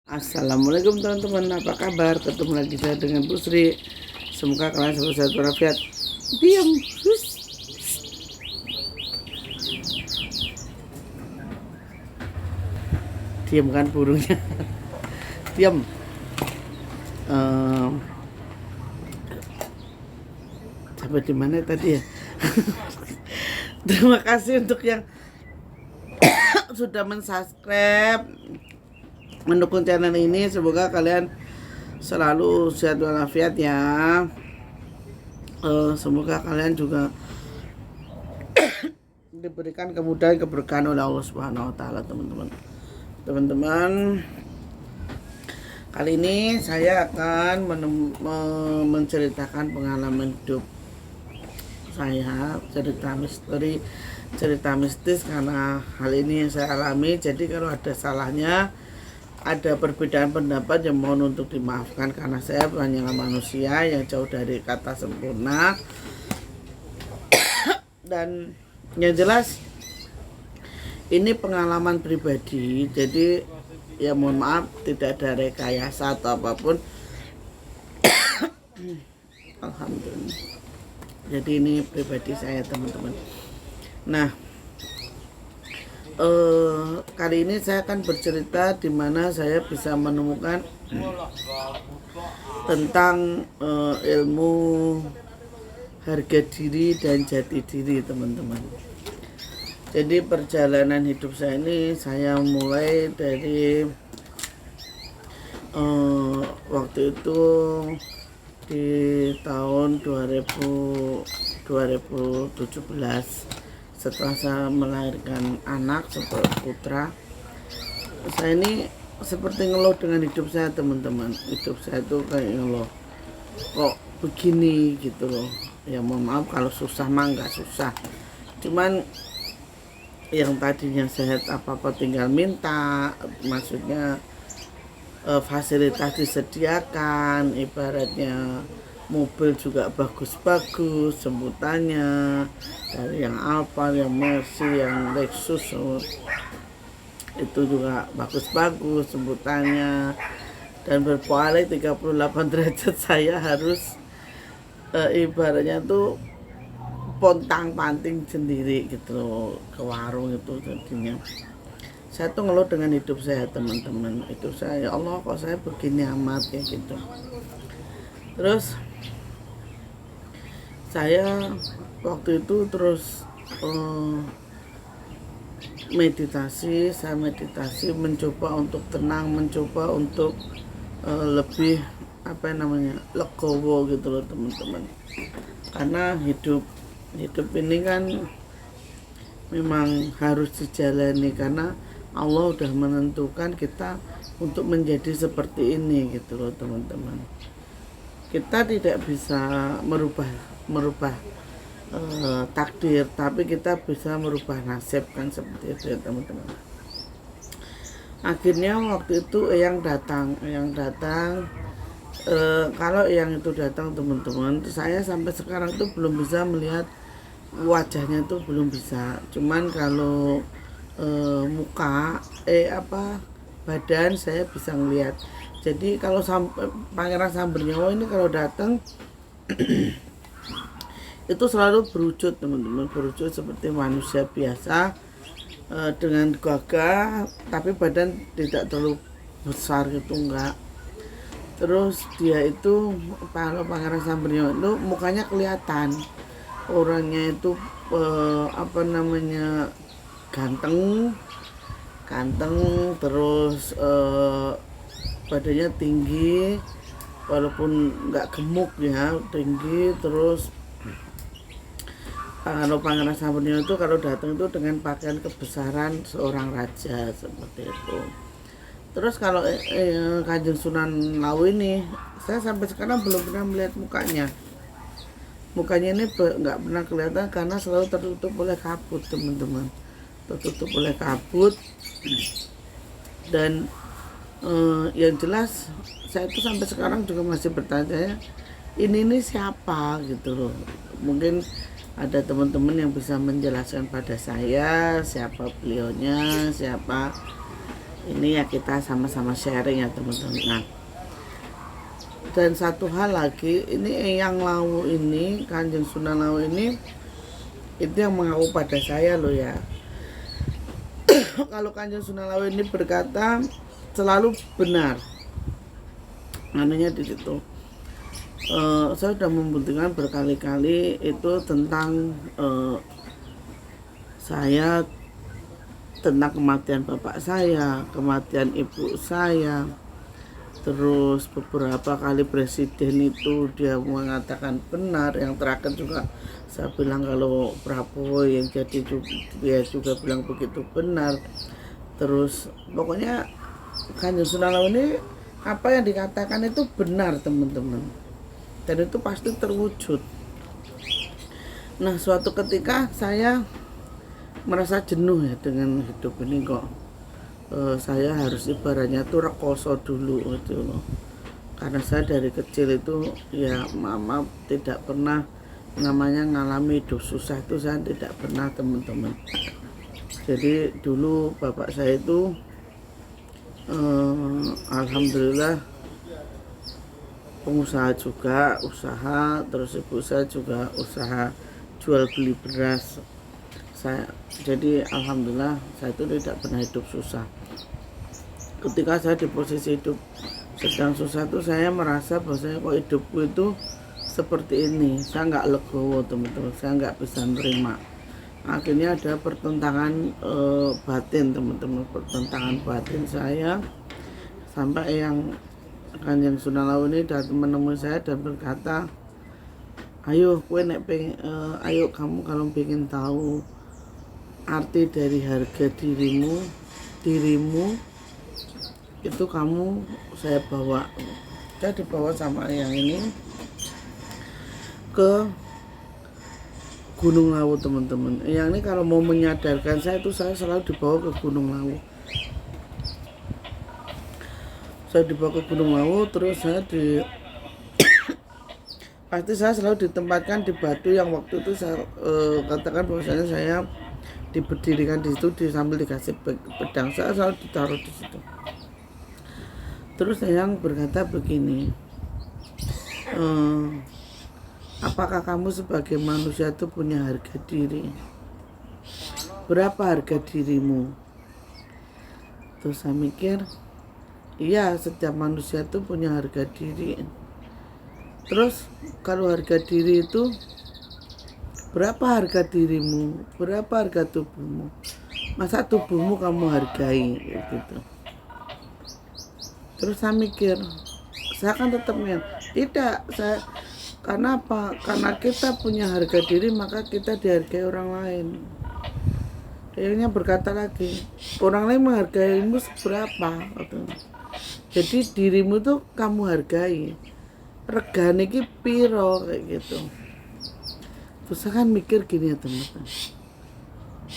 Assalamualaikum teman-teman, apa kabar? Ketemu lagi saya dengan Bu Sri. Semoga kalian selalu sehat walafiat. Diam. Diam kan burungnya. Diam. Sampai di mana tadi ya? Terima kasih untuk yang sudah mensubscribe, mendukung channel ini. Semoga kalian selalu sehat walafiat ya. Semoga kalian juga diberikan kemudahan keberkahan oleh Allah Subhanahu wa taala, teman-teman. Teman-teman, kali ini saya akan menceritakan pengalaman hidup saya, cerita mistis karena hal ini yang saya alami. Jadi kalau ada salahnya, ada perbedaan pendapat, yang mohon untuk dimaafkan karena saya hanyalah manusia yang jauh dari kata sempurna. Dan yang jelas ini pengalaman pribadi, jadi ya mohon maaf tidak ada rekayasa atau apapun. Alhamdulillah. Jadi ini pribadi saya, teman-teman. Nah, kali ini saya akan bercerita di mana saya bisa menemukan tentang ilmu harga diri dan jati diri, teman-teman. Jadi perjalanan hidup saya ini saya mulai dari waktu itu di tahun 2017 setelah saya melahirkan anak seperti putra. Saya ini seperti ngeluh dengan hidup saya, teman-teman. Hidup saya itu kayak ngeluh, kok begini gitu loh. Ya mohon maaf kalau susah mah nggak susah, cuman yang tadinya sehat apa-apa tinggal minta, maksudnya fasilitas disediakan, ibaratnya mobil juga bagus-bagus sebutannya, dari yang Alfa, yang Mercy, yang Lexus itu juga bagus-bagus sebutannya, dan berpaling 38 derajat saya harus ibaratnya tuh pontang-panting sendiri gitu loh, ke warung itu. Jadinya saya tuh ngeluh dengan hidup saya, teman-teman. Hidup saya, ya Allah kok saya begini amat ya gitu. Terus saya waktu itu terus saya meditasi, mencoba untuk tenang, mencoba untuk lebih legowo gitu loh, teman-teman. Karena hidup ini kan memang harus dijalani, karena Allah udah menentukan kita untuk menjadi seperti ini gitu loh, teman-teman. Kita tidak bisa merubah takdir, tapi kita bisa merubah nasib, kan seperti itu ya, teman-teman. Akhirnya waktu itu yang datang kalau yang itu datang, teman-teman, saya sampai sekarang tuh belum bisa melihat wajahnya, tuh belum bisa. Cuman kalau muka badan saya bisa ngelihat. Jadi kalau Pangeran Sambernyawa ini kalau datang itu selalu berwujud, teman-teman, berwujud seperti manusia biasa, dengan gagah, tapi badan tidak terlalu besar gitu, enggak. Terus dia itu, kalau Pangeran Sambernyawa itu mukanya kelihatan, orangnya itu ganteng, terus badannya tinggi, walaupun nggak gemuk ya, tinggi. Terus kalau Pangeran Sambernyawa itu kalau datang itu dengan pakaian kebesaran seorang raja, seperti itu. Terus kalau Kanjeng Sunan Lawu ini, saya sampai sekarang belum pernah melihat mukanya. Mukanya ini nggak pernah kelihatan karena selalu tertutup oleh kabut, teman-teman. Tertutup oleh kabut. Dan yang jelas saya itu sampai sekarang juga masih bertanya, ini siapa gitu loh. Mungkin ada teman-teman yang bisa menjelaskan pada saya siapa beliaunya, siapa Ini ya kita sama-sama sharing ya teman-teman. Nah, dan satu hal lagi, ini Eyang Lawu ini, Kanjeng Sunan Lawu ini, itu yang mengaku pada saya loh ya. Kalau Kanjeng Sunan Lawu ini berkata selalu benar. Anunya di situ. Saya sudah membuktikan berkali-kali itu tentang saya, tentang kematian bapak saya, kematian ibu saya. Terus beberapa kali presiden itu dia mengatakan benar. Yang terakhir juga saya bilang kalau Prabowo yang jadi dia juga bilang begitu benar. Terus pokoknya Kanjeng Sunan Lawu ini apa yang dikatakan itu benar teman-teman, dan itu pasti terwujud. Nah, suatu ketika saya merasa jenuh ya dengan hidup ini, kok saya harus ibaratnya tuh rekoso dulu gitu loh. Karena saya dari kecil itu ya mama tidak pernah namanya ngalami hidup susah, itu saya tidak pernah teman-teman. Jadi dulu bapak saya itu alhamdulillah pengusaha juga, usaha. Terus ibu saya juga usaha jual beli beras. Jadi alhamdulillah saya itu tidak pernah hidup susah. Ketika saya di posisi hidup sedang susah itu saya merasa bahwasanya kok hidupku itu seperti ini, saya nggak legowo teman-teman, saya nggak bisa menerima. Akhirnya ada pertentangan batin teman-teman, pertentangan batin saya, sampai yang Kanjeng Sunan Lawu ini datang menemui saya dan berkata, ayo ayo kamu kalau ingin tahu arti dari harga dirimu itu kamu, saya bawa. Saya dibawa sama yang ini ke Gunung Lawu teman-teman. Yang ini kalau mau menyadarkan saya itu saya selalu dibawa ke Gunung Lawu. Saya dibawa ke Gunung Lawu, terus pasti saya selalu ditempatkan di batu yang waktu itu saya katakan bahwasanya saya diberdirikan di situ sambil dikasih pedang. Saya selalu ditaruh di situ. Terus yang berkata begini, apakah kamu sebagai manusia itu punya harga diri? Berapa harga dirimu? Terus saya mikir, iya, setiap manusia itu punya harga diri. Terus kalau harga diri itu, berapa harga dirimu? Berapa harga tubuhmu? Masa tubuhmu kamu hargai gitu. Terus saya mikir, saya akan tetap tidak, karena apa? Karena kita punya harga diri, maka kita dihargai orang lain. Akhirnya berkata lagi, orang lain menghargaimu seberapa? Jadi dirimu tuh kamu hargai. Regane iki piro kayak gitu. Terus saya kan mikir gini ya teman-teman.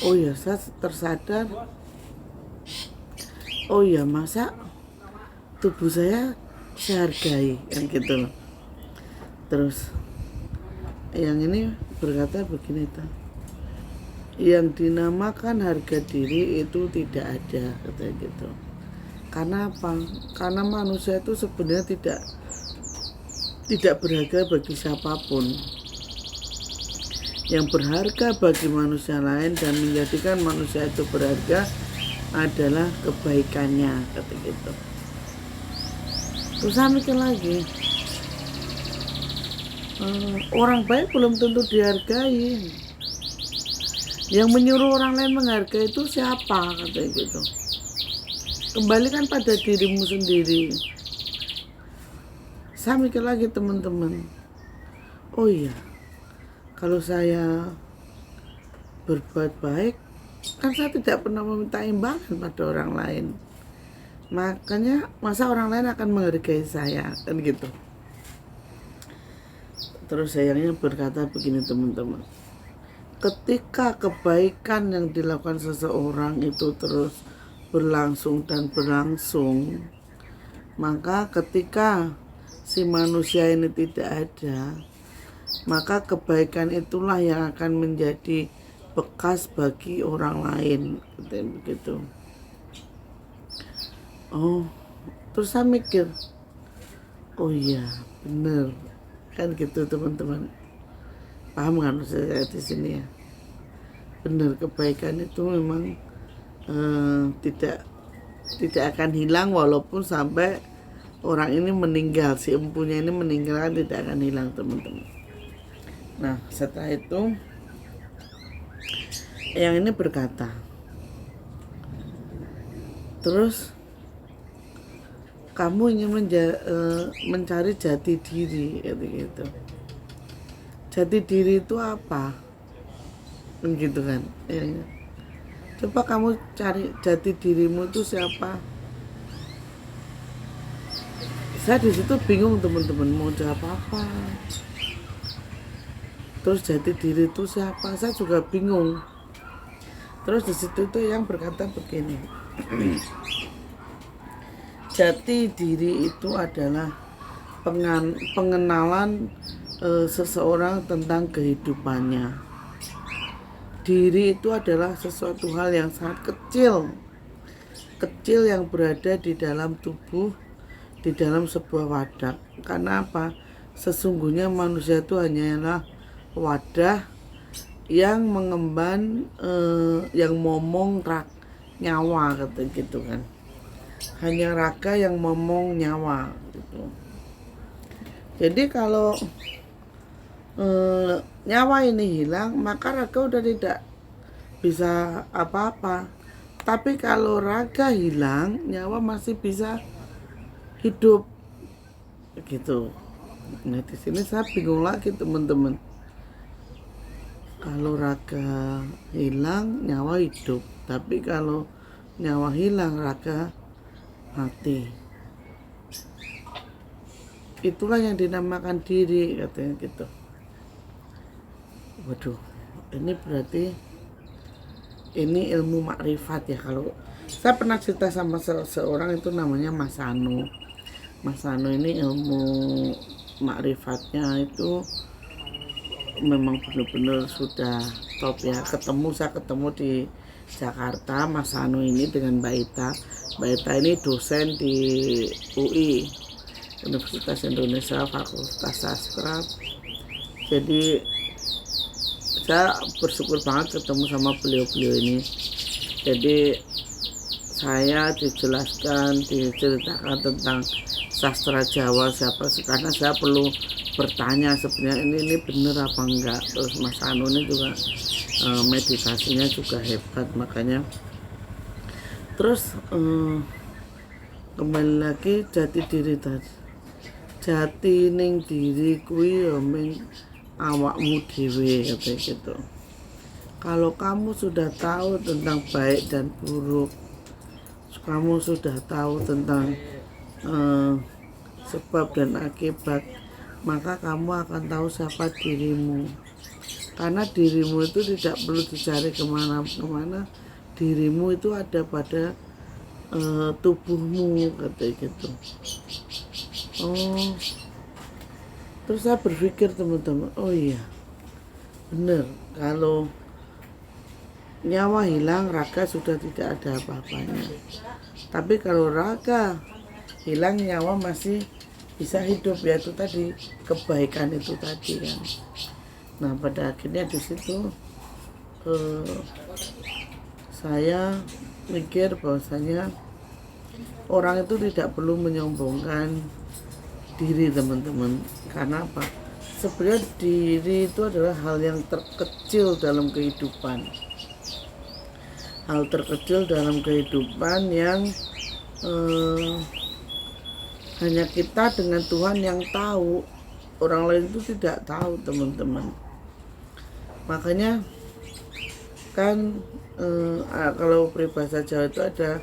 Oh ya, saya tersadar. Oh ya, masa tubuh saya hargai kan gitu loh. Terus yang ini berkata begini tuh, yang dinamakan harga diri itu tidak ada, katanya gitu. Karena apa? Karena manusia itu sebenarnya tidak berharga bagi siapapun. Yang berharga bagi manusia lain dan menjadikan manusia itu berharga adalah kebaikannya, kata gitu. Terus saya mikir lagi, orang baik belum tentu dihargai. Yang menyuruh orang lain menghargai itu siapa, kata gitu. Kembalikan pada dirimu sendiri. Saya mikir lagi teman-teman, oh iya, kalau saya berbuat baik, kan saya tidak pernah meminta imbalan pada orang lain. Makanya masa orang lain akan menghargai saya, kan gitu. Terus sayangnya berkata begini teman-teman, ketika kebaikan yang dilakukan seseorang itu terus berlangsung dan berlangsung, maka ketika si manusia ini tidak ada, maka kebaikan itulah yang akan menjadi bekas bagi orang lain, begitu. Oh, terus saya mikir, oh iya bener kan gitu teman-teman, paham kan saya di sini ya. Bener, kebaikan itu memang tidak tidak akan hilang walaupun sampai orang ini meninggal, si empunya ini meninggal kan tidak akan hilang teman-teman. Nah setelah itu yang ini berkata, terus kamu ingin mencari jati diri gitu. Jati diri itu apa? Gitu kan ya. Coba kamu cari jati dirimu itu siapa. Saya di situ bingung teman-teman mau jawab apa. Terus jati diri itu siapa? Saya juga bingung. Terus di situ tuh yang berkata begini. Jati diri itu adalah pengenalan seseorang tentang kehidupannya. Diri itu adalah sesuatu hal yang sangat kecil yang berada di dalam tubuh, di dalam sebuah wadah. Karena apa? Sesungguhnya manusia itu hanyalah wadah yang mengemban, yang momong nyawa gitu kan. Hanya raga yang momong nyawa gitu. Jadi kalau nyawa ini hilang, maka raga udah tidak bisa apa-apa. Tapi kalau raga hilang, nyawa masih bisa hidup gitu. Nah di sini saya bingung lagi teman-teman. Kalau raga hilang, nyawa hidup. Tapi kalau nyawa hilang, raga mati. Itulah yang dinamakan diri katanya gitu. Waduh, ini berarti ini ilmu makrifat ya. Kalau saya pernah cerita sama seorang itu namanya Mas Anu. Mas Anu ini ilmu makrifatnya itu memang benar-benar sudah top ya. Saya ketemu di Jakarta Mas Anu ini dengan Mbak Ita. Mbak Ita ini dosen di UI, Universitas Indonesia, Fakultas Sastra. Jadi saya bersyukur banget ketemu sama beliau-beliau ini. Jadi saya diceritakan tentang sastra Jawa siapa sih, karena saya perlu bertanya sebenarnya ini bener apa enggak. Terus Mas Anu ini juga meditasinya juga hebat, makanya terus kembali lagi jati diri tadi. Jati ning diri kuwi ya ming awakmu dhewe kayak gitu. Kalau kamu sudah tahu tentang baik dan buruk, kamu sudah tahu tentang sebab dan akibat, maka kamu akan tahu siapa dirimu. Karena dirimu itu tidak perlu dicari kemana-mana. Dirimu itu ada pada tubuhmu kayak gitu. Oh, terus saya berpikir teman-teman, oh iya bener, kalau nyawa hilang, raga sudah tidak ada apa-apanya. Tapi kalau raga hilang, nyawa masih bisa hidup, yaitu tadi kebaikan itu tadi kan. Nah pada akhirnya di situ saya mikir bahwasanya orang itu tidak perlu menyombongkan diri teman-teman. Karena apa? Sebenarnya diri itu adalah hal yang terkecil dalam kehidupan. Hal terkecil dalam kehidupan yang hanya kita dengan Tuhan yang tahu. Orang lain itu tidak tahu teman-teman. Makanya kan kalau peribahasa Jawa itu ada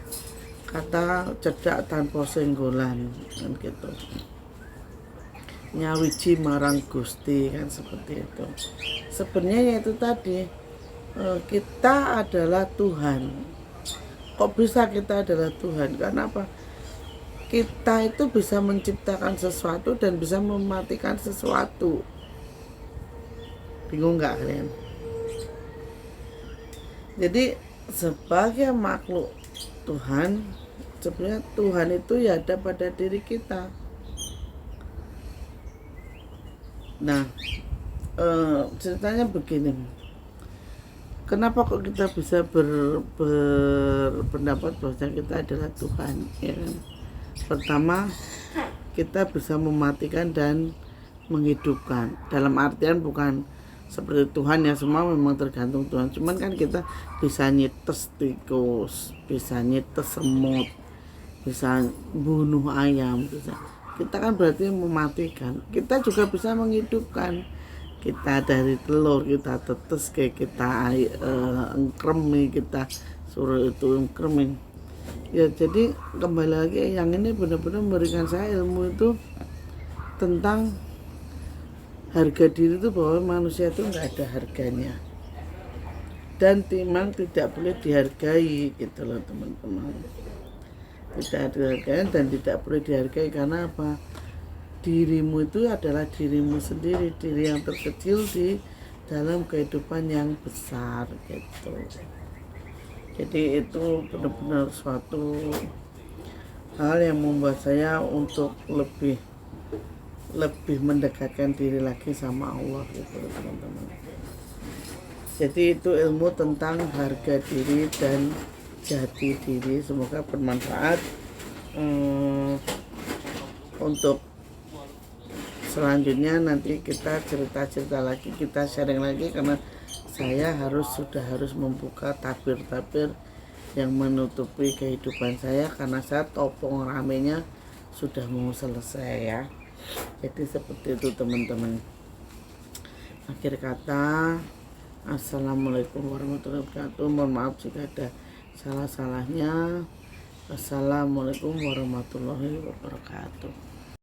kata cedak tanpa senggolan kan gitu. Nyawiji marang Gusti kan seperti itu. Sebenarnya itu tadi, kita adalah Tuhan. Kok bisa kita adalah Tuhan? Karena apa? Kita itu bisa menciptakan sesuatu dan bisa mematikan sesuatu. Bingung nggak kalian? Jadi sebagai makhluk Tuhan, sebenarnya Tuhan itu ya ada pada diri kita. Nah, ceritanya begini, kenapa kok kita bisa berpendapat bahwa kita adalah Tuhan, ya kan? Pertama, kita bisa mematikan dan menghidupkan. Dalam artian bukan seperti Tuhan ya, semua memang tergantung Tuhan. Cuman kan kita bisa nyetes tikus, bisa nyetes semut, bisa bunuh ayam, bisa. Kita kan berarti mematikan. Kita juga bisa menghidupkan. Kita dari telur kita tetes, kayak kita engkremi, kita suruh itu engkremi. Ya jadi kembali lagi, yang ini benar-benar memberikan saya ilmu itu tentang harga diri itu, bahwa manusia itu nggak ada harganya dan memang tidak boleh dihargai gitu loh teman-teman. Tidak dihargai dan tidak boleh dihargai karena apa? Dirimu itu adalah dirimu sendiri, diri yang terkecil di dalam kehidupan yang besar gitu. Jadi itu benar-benar suatu hal yang membuat saya untuk lebih mendekatkan diri lagi sama Allah gitu teman-teman. Jadi itu ilmu tentang harga diri dan jati diri. Semoga bermanfaat untuk selanjutnya. Nanti kita cerita-cerita lagi, kita sharing lagi, karena saya sudah harus membuka tabir-tabir yang menutupi kehidupan saya, karena saya topong ramenya sudah mau selesai ya. Jadi seperti itu teman-teman. Akhir kata, assalamualaikum warahmatullahi wabarakatuh. Mohon maaf jika ada salah-salahnya. Assalamualaikum warahmatullahi wabarakatuh.